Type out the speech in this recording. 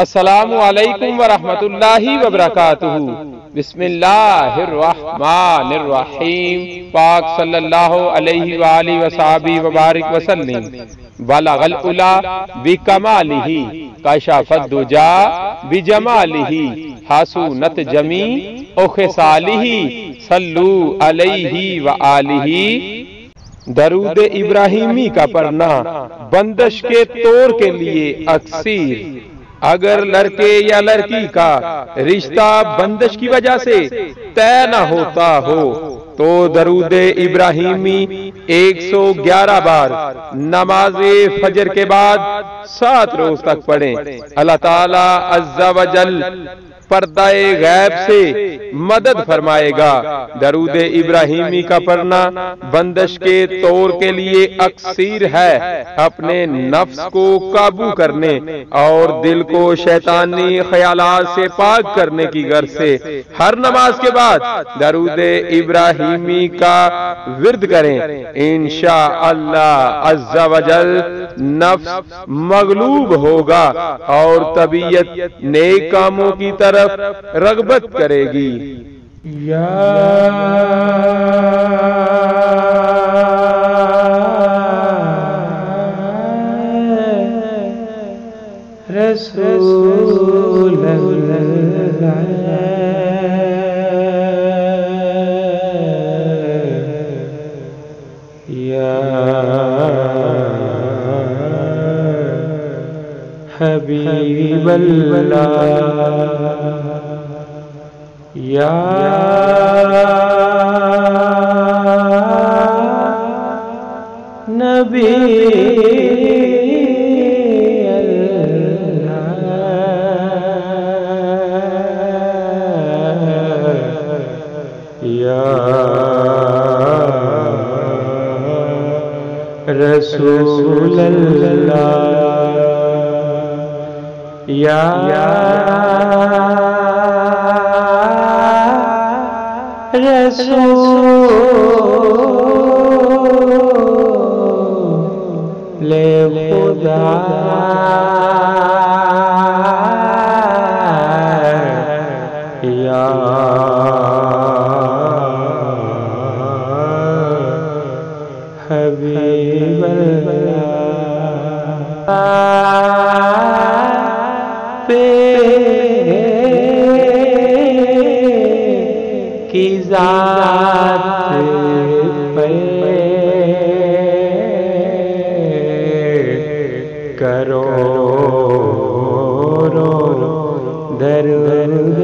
السلام علیکم ورحمۃ اللہ وبرکاتہ۔ بسم اللہ الرحمن الرحیم۔ پاک صلی اللہ علیہ وآلہ وصحبہ وبارک وسلم۔ بلغ العلا بکمالہ کشف الدجا بجمالہ حسنت جمیع خصالہ صلو علیہ وآلہ۔ درود ابراہیمی کا پڑھنا بندش کے توڑ کے لیے اکثیر۔ اگر لڑکے یا لڑکی کا رشتہ بندش کی وجہ سے طے نہ ہوتا ہو تو درود ابراہیمی 111 بار نماز فجر کے بعد 7 روز تک پڑھیں۔ اللہ تعالی عز و جل پردہ غیب سے مدد فرمائے گا۔ درود ابراہیمی کا پڑھنا بندش کے توڑ کے لیے اکثیر ہے۔ اپنے نفس کو قابو کرنے اور دل کو شیطانی خیالات سے پاک کرنے کی غرض سے ہر نماز کے بعد درود ابراہیمی کا ورد کریں۔ انشاءاللہ عز و جل نفس مغلوب ہوگا اور طبیعت نیک کاموں کی طرف رغبت کرے گی۔ یا رسول اللہ یا حبیب اللہ یا نبی رسول اللہ یا رسول خدا یا حبیب اللہ کی ذات پہ کرو درود